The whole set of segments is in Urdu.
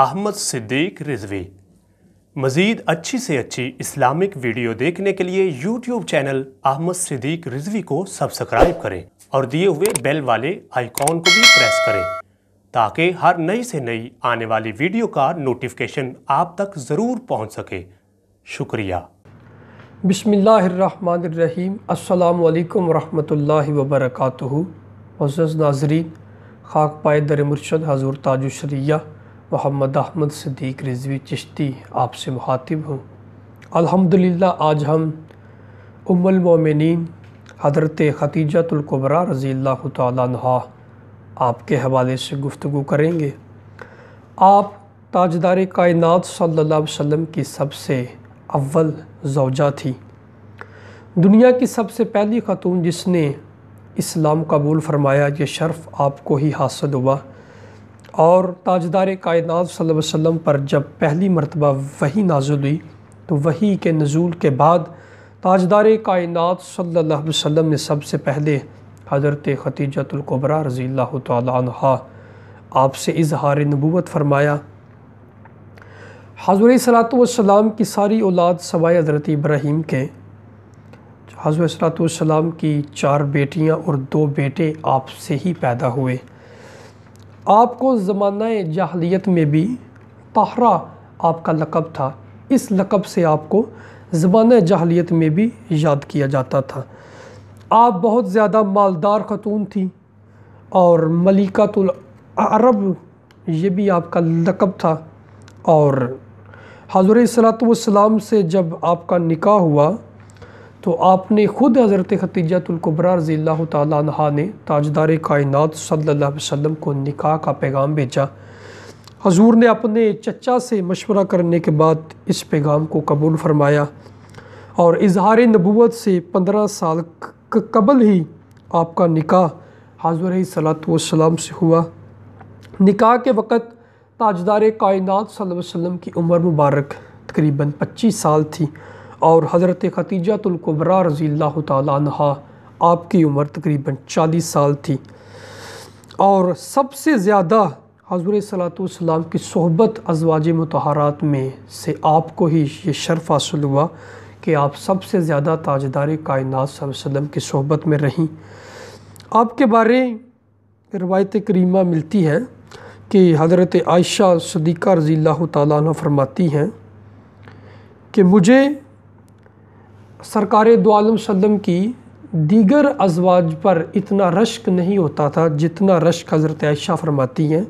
احمد صدیق رضوی۔ مزید اچھی سے اچھی اسلامک ویڈیو دیکھنے کے لیے یوٹیوب چینل احمد صدیق رضوی کو سبسکرائب کریں اور دیے ہوئے بیل والے آئیکن کو بھی پریس کریں تاکہ ہر نئی سے نئی آنے والی ویڈیو کا نوٹیفیکیشن آپ تک ضرور پہنچ سکے۔ شکریہ۔ بسم اللہ الرحمن الرحیم۔ السلام علیکم ورحمۃ اللہ وبرکاتہ۔ معزز ناظرین، خاک پائے در مرشد حضور تاج الشریعہ محمد احمد صدیق رضوی چشتی آپ سے مخاطب ہوں۔ الحمدللہ آج ہم ام المومنین حضرت خدیجۃ الکبریٰ رضی اللہ تعالیٰ عنہا آپ کے حوالے سے گفتگو کریں گے۔ آپ تاجدار کائنات صلی اللہ علیہ وسلم کی سب سے اول زوجہ تھی، دنیا کی سب سے پہلی خاتون جس نے اسلام قبول فرمایا۔ یہ شرف آپ کو ہی حاصل ہوا، اور تاجدار کائنات صلی اللہ علیہ وسلم پر جب پہلی مرتبہ وحی نازل ہوئی تو وحی کے نزول کے بعد تاجدار کائنات صلی اللہ علیہ وسلم نے سب سے پہلے حضرت خدیجۃ الکبریٰ رضی اللہ تعالی عنہا آپ سے اظہار نبوت فرمایا۔ حضور صلی والسلام کی ساری اولاد سوائے حضرت ابراہیم کے، حضور صلی والسلام کی 4 بیٹیاں اور 2 بیٹے آپ سے ہی پیدا ہوئے۔ آپ کو زمانہ جاہلیت میں بھی طاہرہ آپ کا لقب تھا، اس لقب سے آپ کو زمانہ جاہلیت میں بھی یاد کیا جاتا تھا۔ آپ بہت زیادہ مالدار خاتون تھیں، اور ملکۃ العرب یہ بھی آپ کا لقب تھا۔ اور حضور صلی اللہ علیہ وسلم سے جب آپ کا نکاح ہوا تو آپ نے خود حضرت خدیجۃ الکبریٰ رضی اللہ تعالیٰ عنہا نے تاجدار کائنات صلی اللہ علیہ وسلم کو نکاح کا پیغام بھیجا۔ حضور نے اپنے چچا سے مشورہ کرنے کے بعد اس پیغام کو قبول فرمایا، اور اظہار نبوت سے 15 سال قبل ہی آپ کا نکاح حضور صلی اللہ علیہ وسلم سے ہوا۔ نکاح کے وقت تاجدار کائنات صلی اللہ علیہ وسلم کی عمر مبارک تقریباً 25 سال تھی، اور حضرت خدیجۃ الکبریٰ رضی اللہ تعالیٰ عنہا آپ کی عمر تقریباً 40 سال تھی۔ اور سب سے زیادہ حضور صلی اللہ علیہ وسلم کی صحبت ازواج مطہرات میں سے آپ کو ہی یہ شرف حاصل ہوا کہ آپ سب سے زیادہ تاجدار کائنات صلی اللہ علیہ وسلم کی صحبت میں رہیں۔ آپ کے بارے روایت کریمہ ملتی ہے کہ حضرت عائشہ صدیقہ رضی اللہ تعالیٰ عنہ فرماتی ہیں کہ مجھے سرکار دو عالم صلی اللہ علیہ وسلم کی دیگر ازواج پر اتنا رشک نہیں ہوتا تھا جتنا رشک حضرت عائشہ فرماتی ہیں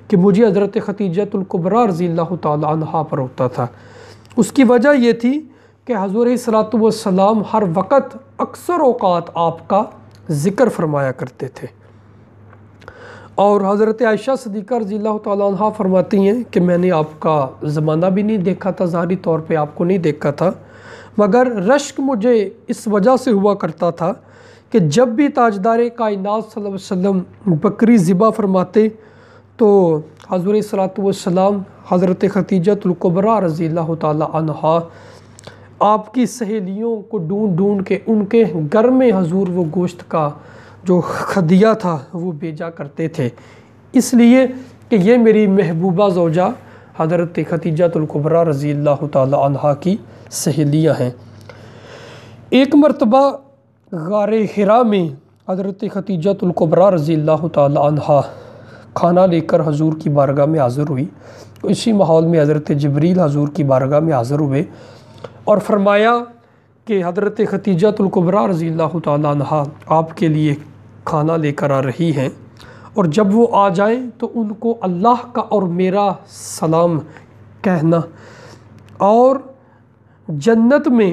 کہ مجھے حضرت خدیجۃ الکبریٰ رضی اللہ تعالیٰ عنہا پر ہوتا تھا۔ اس کی وجہ یہ تھی کہ حضور صلی اللہ علیہ وسلم ہر وقت اکثر اوقات آپ کا ذکر فرمایا کرتے تھے۔ اور حضرت عائشہ صدیقہ رضی اللہ تعالیٰ عنہا فرماتی ہیں کہ میں نے آپ کا زمانہ بھی نہیں دیکھا تھا، ظاہری طور پہ آپ کو نہیں دیکھا تھا، مگر رشک مجھے اس وجہ سے ہوا کرتا تھا کہ جب بھی تاجدار کائنات صلی اللہ علیہ وسلم بکری ذبح فرماتے تو حضور صلی اللہ علیہ وسلم حضرت خدیجۃ الکبریٰ رضی اللہ تعالیٰ عنہا آپ کی سہیلیوں کو ڈھونڈ ڈھونڈ کے ان کے گھر میں حضور وہ گوشت کا جو خدیہ تھا وہ بھیجا کرتے تھے، اس لیے کہ یہ میری محبوبہ زوجہ حضرت خدیجۃ الکبریٰ رضی اللہ تعالیٰ عنہا کی سہیلیاں ہیں۔ ایک مرتبہ غار حرا میں حضرت خدیجۃ الکبریٰ رضی اللہ تعالیٰ عنہا کھانا لے کر حضور کی بارگاہ میں حاضر ہوئی، تو اسی ماحول میں حضرت جبریل حضور کی بارگاہ میں حاضر ہوئے اور فرمایا کہ حضرت خدیجۃ الکبریٰ رضی اللہ تعالیٰ عنہا آپ کے لیے کھانا لے کر آ رہی ہیں، اور جب وہ آ جائیں تو ان کو اللہ کا اور میرا سلام کہنا، اور جنت میں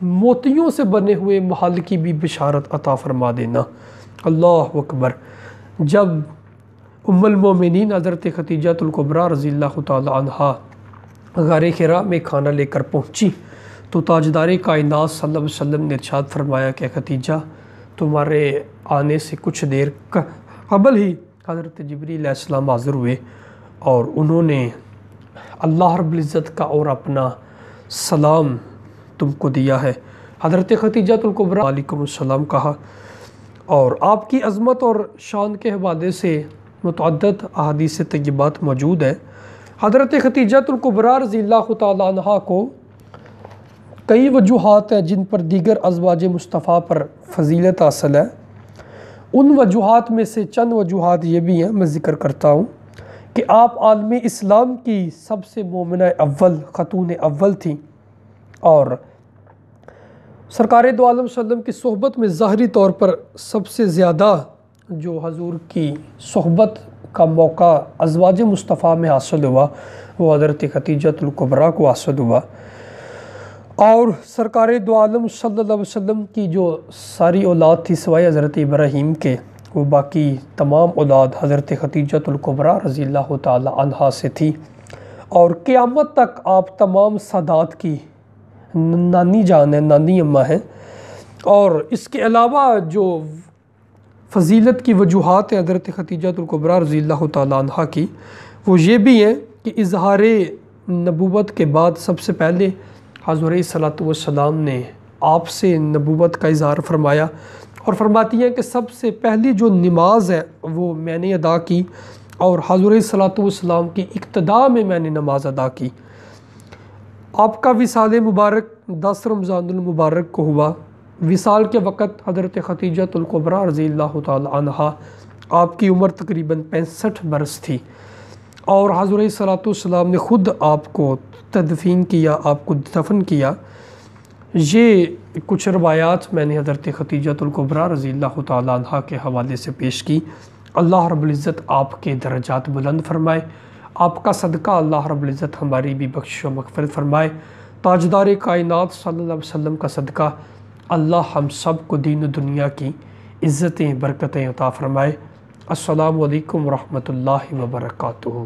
موتیوں سے بنے ہوئے محل کی بھی بشارت عطا فرما دینا۔ اللہ اکبر۔ جب ام المومنین حضرت خدیجۃ الکبریٰ رضی اللہ تعالیٰ عنہا غار حرا میں کھانا لے کر پہنچی تو تاجدار کائنات صلی اللہ علیہ وسلم نے ارشاد فرمایا کہ خدیجہ تمہارے آنے سے کچھ دیر قبل ہی حضرت جبریل علیہ السلام حاضر ہوئے، اور انہوں نے اللہ رب العزت کا اور اپنا سلام تم کو دیا ہے۔ حضرت خدیجۃ الکبریٰ علیکم السلام کہا، اور آپ کی عظمت اور شان کے حوالے سے متعدد احادیث طیبات موجود ہے۔ حضرت خدیجہ الکبریٰ رضی اللہ تعالیٰ عنہا کو کئی وجوہات ہیں جن پر دیگر ازواج مصطفیٰ پر فضیلت حاصل ہے۔ ان وجوہات میں سے چند وجوہات یہ بھی ہیں، میں ذکر کرتا ہوں کہ آپ عالم اسلام کی سب سے مومنہ اول خاتون اول تھیں، اور سرکار دو عالم صلی اللہ علیہ وسلم کی صحبت میں ظاہری طور پر سب سے زیادہ جو حضور کی صحبت کا موقع ازواج مصطفیٰ میں حاصل ہوا وہ حضرت خدیجہ الکبریٰ کو حاصل ہوا، اور سرکار دو عالم صلی اللہ علیہ وسلم کی جو ساری اولاد تھی سوائے حضرت ابراہیم کے، وہ باقی تمام اولاد حضرت خدیجہ الکبریٰ رضی اللہ تعالی عنہا سے تھی، اور قیامت تک آپ تمام سادات کی نانی جان ہیں، نانی اماں ہیں۔ اور اس کے علاوہ جو فضیلت کی وجوہات ہیں حضرت خدیجہ الکبریٰ رضی اللہ تعالی عنہا کی، وہ یہ بھی ہیں کہ اظہار نبوت کے بعد سب سے پہلے حضور صلی والسلام نے آپ سے نبوت کا اظہار فرمایا، اور فرماتی ہیں کہ سب سے پہلی جو نماز ہے وہ میں نے ادا کی، اور حضور صلی والسلام کی اقتداء میں نے نماز ادا کی۔ آپ کا وصال مبارک 10 رمضان المبارک کو ہوا۔ وصال کے وقت حضرت خدیجہ الکبریٰ رضی اللہ تعالی عنہا آپ کی عمر تقریباً 65 برس تھی، اور حضور صلی والسلام نے خود آپ کو تدفین کیا، آپ کو دفن کیا۔ یہ کچھ روایات میں نے حضرت خدیجہ الکبریٰ رضی اللہ تعالی عنہا کے حوالے سے پیش کی۔ اللہ رب العزت آپ کے درجات بلند فرمائے، آپ کا صدقہ اللہ رب العزت ہماری بھی بخش و مغفرت فرمائے۔ تاجدار کائنات صلی اللہ علیہ وسلم کا صدقہ اللہ ہم سب کو دین و دنیا کی عزتیں برکتیں عطا فرمائے۔ السلام علیکم ورحمۃ اللہ وبرکاتہ۔